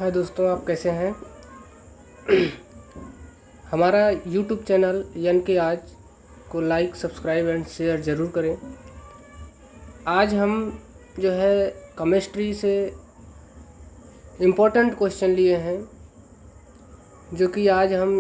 हाय दोस्तों, आप कैसे हैं। हमारा यूट्यूब चैनल यन के आज को लाइक, सब्सक्राइब एंड शेयर ज़रूर करें। आज हम जो है केमिस्ट्री से इम्पोर्टेंट क्वेश्चन लिए हैं, जो कि आज हम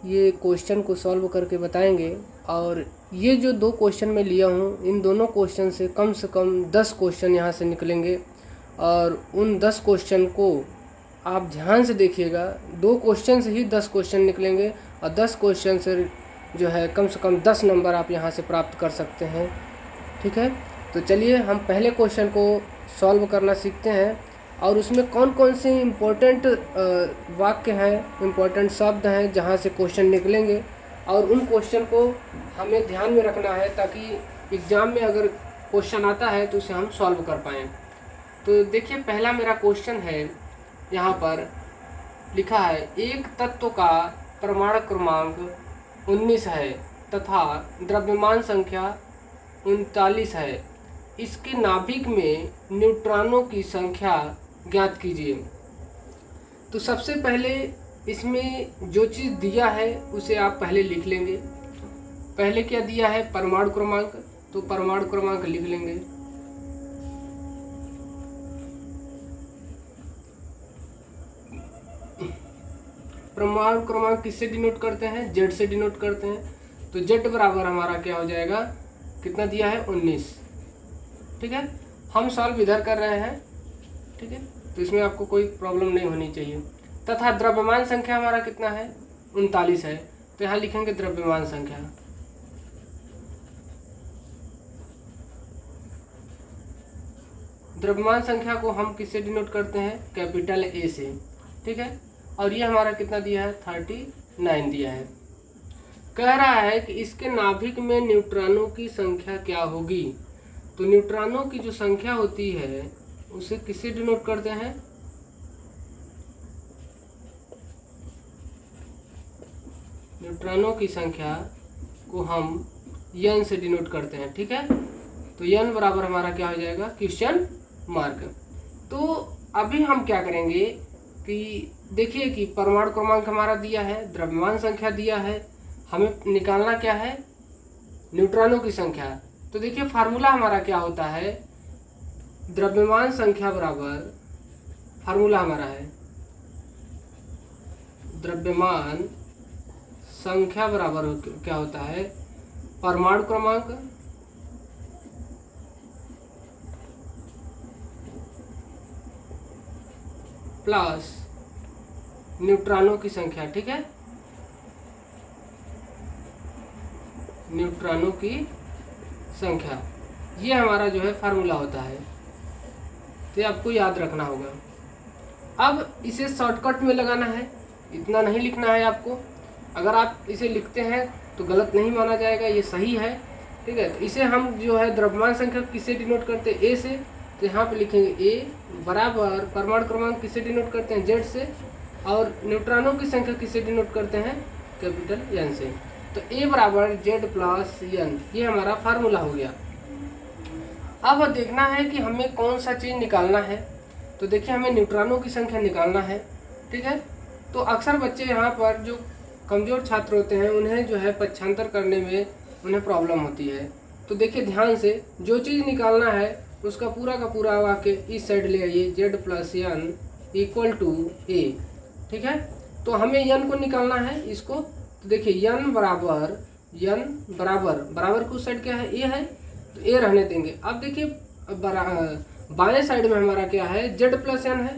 ये क्वेश्चन को सॉल्व करके बताएंगे। और ये जो दो क्वेश्चन मैं लिया हूँ, इन दोनों क्वेश्चन से कम 10 क्वेश्चन यहाँ से निकलेंगे। और उन 10 क्वेश्चन को आप ध्यान से देखिएगा। 2 क्वेश्चन से ही 10 क्वेश्चन निकलेंगे और 10 क्वेश्चन से जो है कम से कम 10 नंबर आप यहाँ से प्राप्त कर सकते हैं। ठीक है, तो चलिए हम पहले क्वेश्चन को सॉल्व करना सीखते हैं। और उसमें कौन कौन से इम्पोर्टेंट वाक्य हैं, इम्पोर्टेंट शब्द हैं जहाँ से क्वेश्चन निकलेंगे, और उन क्वेश्चन को हमें ध्यान में रखना है ताकि एग्ज़ाम में अगर क्वेश्चन आता है तो उसे हम सॉल्व कर पाएँ। तो देखिए, पहला मेरा क्वेश्चन है, यहाँ पर लिखा है एक तत्व का परमाणु क्रमांक 19 है तथा द्रव्यमान संख्या 39 है। इसके नाभिक में न्यूट्रॉनों की संख्या ज्ञात कीजिए। तो सबसे पहले इसमें जो चीज़ दिया है उसे आप पहले लिख लेंगे। पहले क्या दिया है, परमाणु क्रमांक, तो परमाणु क्रमांक लिख लेंगे। परमाणु क्रमांक किससे डिनोट करते हैं, जेड से डिनोट करते हैं। तो जेड बराबर हमारा क्या हो जाएगा, कितना दिया है, 19। ठीक है, हम सॉल्व इधर कर रहे हैं। ठीक है, तो इसमें आपको कोई प्रॉब्लम नहीं होनी चाहिए। तथा द्रव्यमान संख्या हमारा कितना है, 39 है। तो यहाँ लिखेंगे द्रव्यमान संख्या। द्रव्यमान संख्या को हम किससे डिनोट करते हैं, कैपिटल ए से। ठीक है, और ये हमारा कितना दिया है, 39 दिया है। कह रहा है कि इसके नाभिक में न्यूट्रॉनों की संख्या क्या होगी। तो न्यूट्रॉनों की जो संख्या होती है उसे किससे डिनोट करते हैं, न्यूट्रॉनों की संख्या को हम n से डिनोट करते हैं। ठीक है, तो n बराबर हमारा क्या हो जाएगा, क्वेश्चन मार्क। तो अभी हम क्या करेंगे कि देखिए कि परमाणु क्रमांक हमारा दिया है, द्रव्यमान संख्या दिया है, हमें निकालना क्या है, न्यूट्रॉनों की संख्या। तो देखिए फार्मूला हमारा क्या होता है, द्रव्यमान संख्या बराबर, फार्मूला हमारा है द्रव्यमान संख्या बराबर क्या होता है, परमाणु क्रमांक प्लस न्यूट्रॉनों की संख्या। ठीक है, न्यूट्रॉनों की संख्या, ये हमारा जो है फार्मूला होता है। तो ये आपको याद रखना होगा। अब इसे शॉर्टकट में लगाना है, इतना नहीं लिखना है आपको। अगर आप इसे लिखते हैं तो गलत नहीं माना जाएगा, ये सही है। ठीक है, तो इसे हम जो है द्रव्यमान संख्या किससे डिनोट करते हैं, ए से। तो यहाँ पे लिखेंगे ए बराबर परमाणु क्रमांक किससे डिनोट करते हैं, जेड से। और न्यूट्रॉनों की संख्या किससे डिनोट करते हैं, कैपिटल एन से। तो ए बराबर जेड प्लस एन, ये हमारा फार्मूला हो गया। अब देखना है कि हमें कौन सा चीज़ निकालना है। तो देखिए, हमें न्यूट्रॉनों की संख्या निकालना है। ठीक है, तो अक्सर बच्चे यहाँ पर जो कमज़ोर छात्र होते हैं उन्हें जो है पक्षांतर करने में उन्हें प्रॉब्लम होती है। तो देखिए ध्यान से, जो चीज़ निकालना है उसका पूरा का पूरा वाक्य इस साइड ले आइए, Z plus N equal to A. ठीक है, तो हमें n को निकालना है इसको। तो देखिए n बराबर बराबर को साइड क्या है, a है, तो a रहने देंगे। अब देखिए बाएं साइड में हमारा क्या है, z प्लस n है,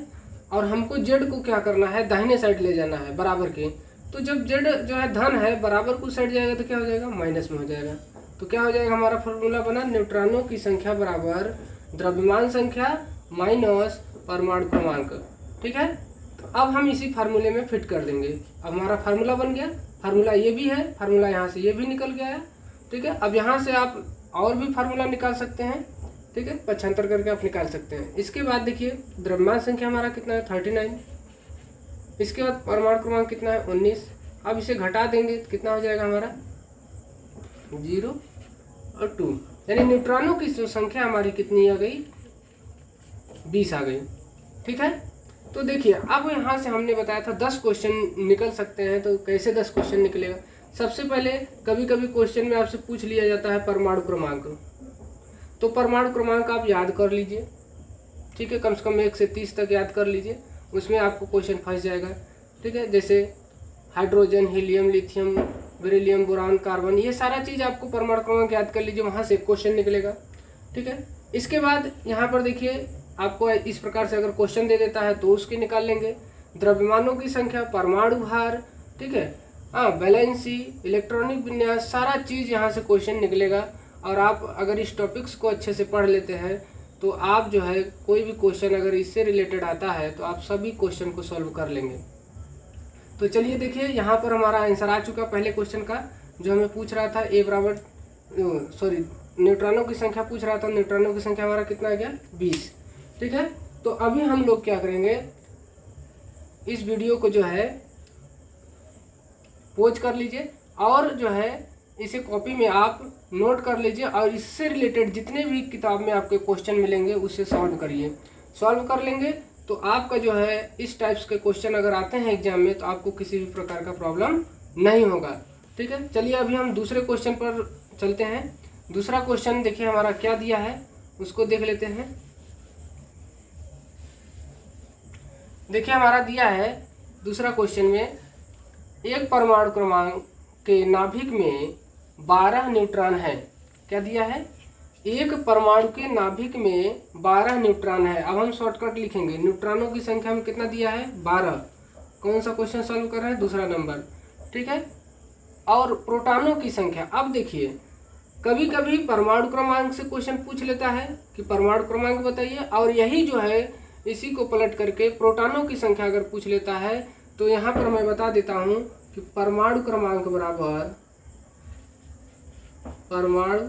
और हमको z को क्या करना है, दाहिने साइड ले जाना है बराबर के। तो जब z जो है धन है, बराबर को साइड जाएगा तो क्या हो जाएगा, माइनस में हो जाएगा। तो क्या हो जाएगा, हमारा फॉर्मूला बना न्यूट्रॉनों की संख्या बराबर द्रव्यमान संख्या माइनस परमाणु क्रमांक। ठीक है, तो अब हम इसी फार्मूले में फिट कर देंगे। अब हमारा फार्मूला बन गया, फार्मूला ये भी है, फार्मूला यहाँ से ये भी निकल गया है। ठीक है, अब यहाँ से आप और भी फार्मूला निकाल सकते हैं। ठीक है, पक्षांतर करके आप निकाल सकते हैं। इसके बाद देखिए द्रव्यमान संख्या हमारा कितना है, 39। इसके बाद परमाणु क्रमांक कितना है, 19। अब इसे घटा देंगे तो कितना हो जाएगा हमारा, 0 और 2, यानी न्यूट्रॉनों की जो संख्या हमारी कितनी आ गई, 20 आ गई। ठीक है, तो देखिए अब यहाँ से हमने बताया था 10 क्वेश्चन निकल सकते हैं। तो कैसे 10 क्वेश्चन निकलेगा? सबसे पहले कभी कभी क्वेश्चन में आपसे पूछ लिया जाता है परमाणु क्रमांक। तो परमाणु क्रमांक आप याद कर लीजिए, ठीक है, कम से कम 1 से 30 तक याद कर लीजिए, उसमें आपको क्वेश्चन फंस जाएगा। ठीक है, जैसे hydrogen, helium, lithium, beryllium, boron, carbon, ये सारा चीज़ आपको परमाणु क्रमांक याद कर लीजिए, वहाँ से क्वेश्चन निकलेगा। ठीक है, इसके बाद यहाँ पर देखिए आपको इस प्रकार से अगर क्वेश्चन दे देता है तो उसके निकाल लेंगे। द्रव्यमानों की संख्या, परमाणु भार, ठीक है, हाँ, वैलेंसी, इलेक्ट्रॉनिक विन्यास, सारा चीज़ यहाँ से क्वेश्चन निकलेगा। और आप अगर इस टॉपिक्स को अच्छे से पढ़ लेते हैं तो आप जो है कोई भी क्वेश्चन अगर इससे रिलेटेड आता है तो आप सभी क्वेश्चन को सॉल्व कर लेंगे। तो चलिए देखिए यहाँ पर हमारा आंसर आ चुका पहले क्वेश्चन का, जो हमें पूछ रहा था ए बराबर न्यूट्रॉनों की संख्या पूछ रहा था। न्यूट्रॉनों की संख्या हमारा कितना आ गया? 20। ठीक है, तो अभी हम लोग क्या करेंगे, इस वीडियो को जो है पॉज कर लीजिए और जो है इसे कॉपी में आप नोट कर लीजिए और इससे रिलेटेड जितने भी किताब में आपके क्वेश्चन मिलेंगे उससे सॉल्व करिए। सॉल्व कर लेंगे तो आपका जो है इस टाइप्स के क्वेश्चन अगर आते हैं एग्जाम में तो आपको किसी भी प्रकार का प्रॉब्लम नहीं होगा। ठीक है, चलिए अभी हम दूसरे क्वेश्चन पर चलते हैं। दूसरा क्वेश्चन देखिए हमारा क्या दिया है, उसको देख लेते हैं। देखिए हमारा दिया है दूसरा क्वेश्चन में, एक परमाणु क्रमांक के नाभिक में 12 न्यूट्रॉन है। क्या दिया है? एक परमाणु के नाभिक में 12 न्यूट्रॉन है। अब हम शॉर्टकट लिखेंगे, न्यूट्रॉनों की संख्या में कितना दिया है? 12। कौन सा क्वेश्चन सॉल्व कर रहे हैं? दूसरा नंबर। ठीक है, और प्रोटॉनों की संख्या, अब देखिए कभी कभी परमाणु क्रमांक से क्वेश्चन पूछ लेता है कि परमाणु क्रमांक बताइए, और यही जो है इसी को पलट करके प्रोटॉनों की संख्या अगर पूछ लेता है तो यहाँ पर मैं बता देता हूँ कि परमाणु क्रमांक बराबर, परमाणु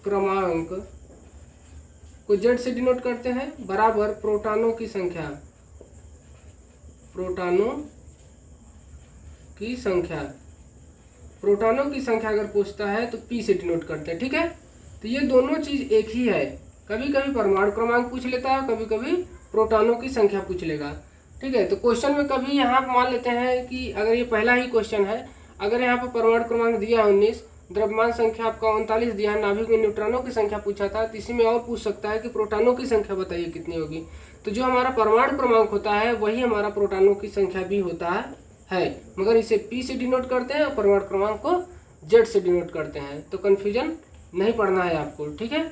क्रमांक को जेड से डिनोट करते हैं, बराबर प्रोटॉनों की संख्या, प्रोटॉनों की संख्या। प्रोटॉनों की संख्या अगर पूछता है तो पी से डिनोट करते हैं। ठीक है, तो ये दोनों चीज एक ही है, कभी कभी परमाणु क्रमांक पूछ लेता है, कभी कभी प्रोटॉनों की संख्या पूछ लेगा। ठीक है, तो क्वेश्चन में कभी यहाँ मान लेते हैं कि अगर ये पहला ही क्वेश्चन है, अगर यहाँ पर परमाणु क्रमांक दिया है 19, द्रव्यमान संख्या आपका 39 दिया है, नाभिक में न्यूट्रॉनों की संख्या पूछा था, तो इसी में और पूछ सकता है कि प्रोटॉनों की संख्या बताइए कितनी होगी। तो जो हमारा परमाणु क्रमांक होता है वही हमारा प्रोटॉनों की संख्या भी होता है, मगर इसे पी से डिनोट करते हैं और परमाणु क्रमांक को जेड से डिनोट करते हैं। तो कन्फ्यूजन नहीं पड़ना है आपको। ठीक है,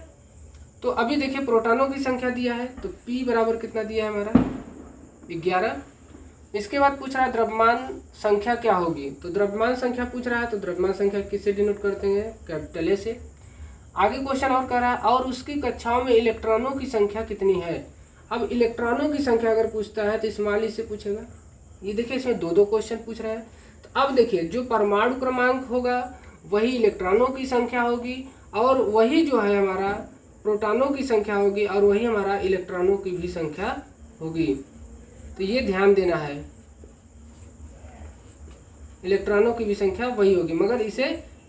तो अभी देखिए प्रोटॉनों की संख्या दिया है तो पी बराबर कितना दिया है हमारा? 11। इसके बाद पूछ रहा है द्रव्यमान संख्या क्या होगी, तो द्रव्यमान संख्या पूछ रहा है तो द्रव्यमान संख्या किससे डिनोट करते हैं? कैपिटल ए से। आगे क्वेश्चन और कह रहा है और उसकी कक्षाओं में इलेक्ट्रॉनों की संख्या कितनी है। अब इलेक्ट्रॉनों की संख्या अगर पूछता है तो स्मॉल ई से पूछेगा। ये देखिए इसमें दो क्वेश्चन पूछ रहा है। तो अब देखिए जो परमाणु क्रमांक होगा वही इलेक्ट्रॉनों की संख्या होगी और वही जो है हमारा प्रोटॉनों की संख्या होगी और वही हमारा इलेक्ट्रॉनों की भी संख्या होगी। तो ये ध्यान देना है, इलेक्ट्रॉनों की भी संख्या वही होगी, मगर इसे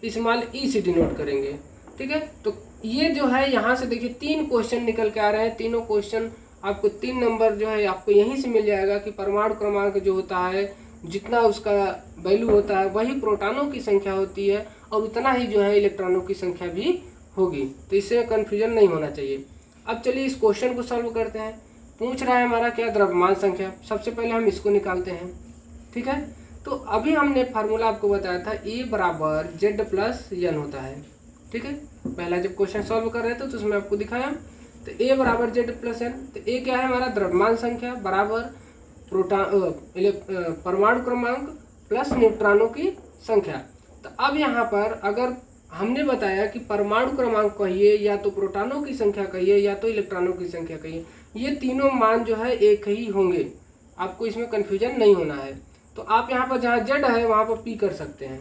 स्मॉल ई से डिनोट करेंगे। ठीक है, तो ये जो है यहाँ से देखिए 3 क्वेश्चन निकल के आ रहे हैं। तीनों क्वेश्चन आपको 3 नंबर जो है आपको यहीं से मिल जाएगा कि परमाणु क्रमांक जो होता है जितना उसका वैल्यू होता है वही प्रोटॉनों की संख्या होती है और उतना ही जो है इलेक्ट्रॉनों की संख्या भी होगी। तो इससे कन्फ्यूजन नहीं होना चाहिए। अब चलिए इस क्वेश्चन को सॉल्व करते हैं। पूछ रहा है हमारा क्या? द्रव्यमान संख्या। सबसे पहले हम इसको निकालते हैं। ठीक है, तो अभी हमने फार्मूला आपको बताया था ए बराबर जेड प्लस एन होता है। ठीक है, पहला जब क्वेश्चन सॉल्व कर रहे थे तो उसमें आपको दिखाया, तो ए बराबर जेड प्लस एन। तो ए क्या है हमारा? द्रव्यमान संख्या बराबर परमाणु क्रमांक प्लस न्यूट्रॉनों की संख्या। तो अब यहाँ पर अगर हमने बताया कि परमाणु क्रमांक कहिए या तो प्रोटॉनों की संख्या कहिए या तो इलेक्ट्रॉनों की संख्या कहिए, ये तीनों मान जो है एक ही होंगे, आपको इसमें कन्फ्यूजन नहीं होना है। तो आप यहाँ पर जहाँ जेड है वहाँ पर पी कर सकते हैं।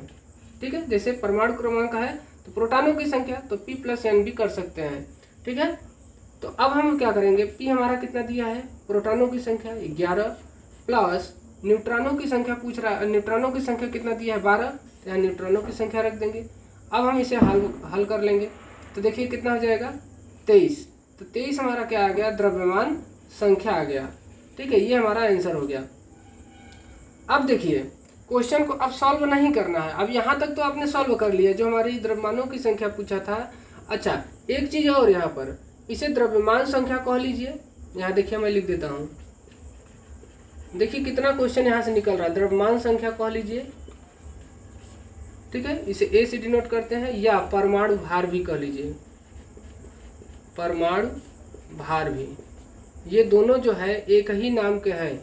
ठीक है, जैसे परमाणु क्रमांक है तो प्रोटॉनों की संख्या तो पी प्लस एन भी कर सकते हैं। ठीक है, तो अब हम क्या करेंगे, पी हमारा कितना दिया है? प्रोटॉनों की संख्या 11 प्लस न्यूट्रॉनों की संख्या पूछ रहा है, न्यूट्रॉनों की संख्या कितना दिया है? 12। तो यहाँ न्यूट्रॉनों की संख्या रख देंगे। अब हम इसे हल कर लेंगे तो देखिए कितना हो जाएगा? 23। तो 23 हमारा क्या आ गया? द्रव्यमान संख्या आ गया। ठीक है, ये हमारा आंसर हो गया। अब देखिए क्वेश्चन को अब सॉल्व नहीं करना है। अब यहाँ तक तो आपने सॉल्व कर लिया जो हमारी द्रव्यमानों की संख्या पूछा था। अच्छा एक चीज़ और यहाँ पर, इसे द्रव्यमान संख्या कह लीजिए। यहाँ देखिए मैं लिख देता हूँ, देखिए कितना क्वेश्चन यहाँ से निकल रहा है। द्रव्यमान संख्या कह लीजिए, ठीक है, इसे ए से डिनोट करते हैं, या परमाणु भार भी कह लीजिए, परमाणु भार भी। ये दोनों जो है एक ही नाम के हैं,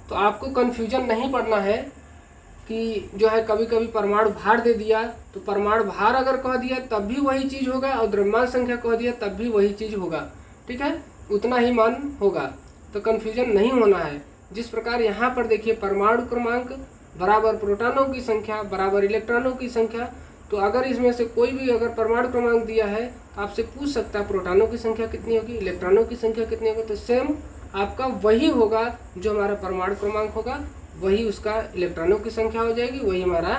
तो आपको कंफ्यूजन नहीं पड़ना है कि जो है कभी कभी परमाणु भार दे दिया तो परमाणु भार अगर कह दिया तब भी वही चीज़ होगा, और द्रव्यमान संख्या कह दिया तब भी वही चीज़ होगा, ठीक है, उतना ही मान होगा। तो कंफ्यूजन नहीं होना है। जिस प्रकार यहाँ पर देखिए परमाणु क्रमांक बराबर प्रोटॉनों की संख्या बराबर इलेक्ट्रॉनों की संख्या, तो अगर इसमें से कोई भी अगर परमाणु क्रमांक दिया है तो आपसे पूछ सकता है प्रोटॉनों की संख्या कितनी होगी, इलेक्ट्रॉनों की संख्या कितनी होगी, तो सेम आपका वही होगा जो हमारा परमाणु क्रमांक होगा, वही उसका इलेक्ट्रॉनों की संख्या हो जाएगी, वही हमारा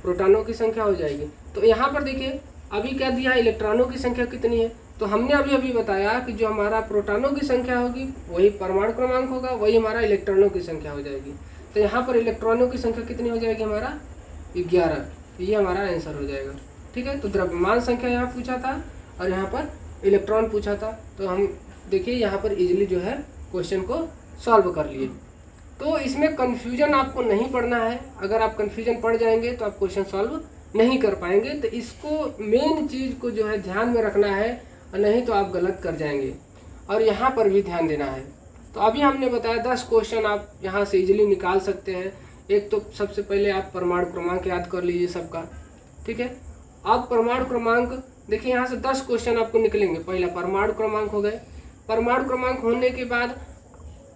प्रोटॉनों की संख्या हो जाएगी। तो यहाँ पर देखिए अभी क्या दिया है, इलेक्ट्रॉनों की संख्या कितनी है, तो हमने अभी बताया कि जो हमारा प्रोटॉनों की संख्या होगी वही परमाणु क्रमांक होगा, वही हमारा इलेक्ट्रॉनों की संख्या हो जाएगी। तो यहाँ पर इलेक्ट्रॉनों की संख्या कितनी हो जाएगी, हमारा 11, ये हमारा आंसर हो जाएगा। ठीक है, तो द्रव्यमान संख्या यहाँ पूछा था और यहाँ पर इलेक्ट्रॉन पूछा था, तो हम देखिए यहाँ पर इजीली जो है क्वेश्चन को सॉल्व कर लिए। तो इसमें कन्फ्यूजन आपको नहीं पड़ना है। अगर आप कन्फ्यूजन पड़ जाएंगे तो आप क्वेश्चन सॉल्व नहीं कर पाएंगे। तो इसको मेन चीज़ को जो है ध्यान में रखना है, और नहीं तो आप गलत कर जाएंगे। और यहाँ पर भी ध्यान देना है। तो अभी हमने बताया 10 क्वेश्चन आप यहाँ से इजीली निकाल सकते हैं। एक तो सबसे पहले आप परमाणु क्रमांक याद कर लीजिए सबका, ठीक है। अब परमाणु क्रमांक देखिए यहाँ से 10 क्वेश्चन आपको निकलेंगे। पहला परमाणु क्रमांक हो गए। परमाणु क्रमांक होने के बाद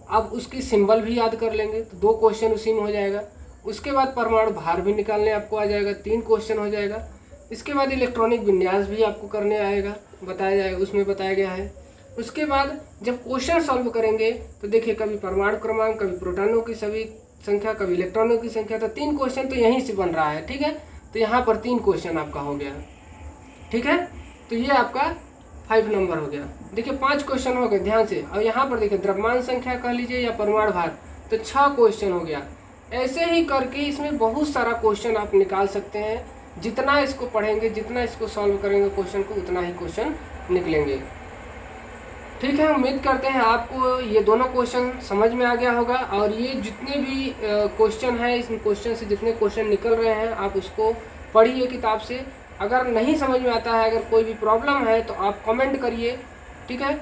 अब उसकी सिंबल भी याद कर लेंगे, तो 2 क्वेश्चन उसी में हो जाएगा। उसके बाद परमाणु भार भी निकालने आपको आ जाएगा, 3 क्वेश्चन हो जाएगा। इसके बाद इलेक्ट्रॉनिक विन्यास भी आपको करने आएगा, बताया जाएगा, उसमें बताया गया है। उसके बाद जब क्वेश्चन सॉल्व करेंगे तो देखिए कभी परमाणु क्रमांक, कभी प्रोटॉनों की सभी संख्या, कभी इलेक्ट्रॉनों की संख्या, तो 3 क्वेश्चन तो यहीं से बन रहा है। ठीक है, तो यहाँ पर 3 क्वेश्चन आपका हो गया। ठीक है, तो ये आपका 5 नंबर हो गया। देखिए 5 क्वेश्चन हो गए ध्यान से। और यहाँ पर देखिए द्रव्यमान संख्या कह लीजिए या परमाणु भार, तो 6 क्वेश्चन हो गया। ऐसे ही करके इसमें बहुत सारा क्वेश्चन आप निकाल सकते हैं। जितना इसको पढ़ेंगे, जितना इसको सॉल्व करेंगे क्वेश्चन को, उतना ही क्वेश्चन निकलेंगे। ठीक है, उम्मीद करते हैं आपको ये दोनों क्वेश्चन समझ में आ गया होगा। और ये जितने भी क्वेश्चन हैं, इस क्वेश्चन से जितने क्वेश्चन निकल रहे हैं आप उसको पढ़िए किताब से। अगर नहीं समझ में आता है, अगर कोई भी प्रॉब्लम है तो आप कमेंट करिए। ठीक है,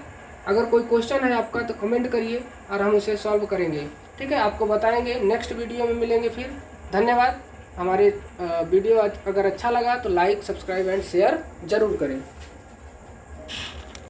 अगर कोई क्वेश्चन है आपका तो कमेंट करिए और हम उसे सॉल्व करेंगे। ठीक है, आपको बताएंगे। नेक्स्ट वीडियो में मिलेंगे फिर। धन्यवाद। हमारे वीडियो अगर अच्छा लगा तो लाइक, सब्सक्राइब एंड शेयर ज़रूर करें।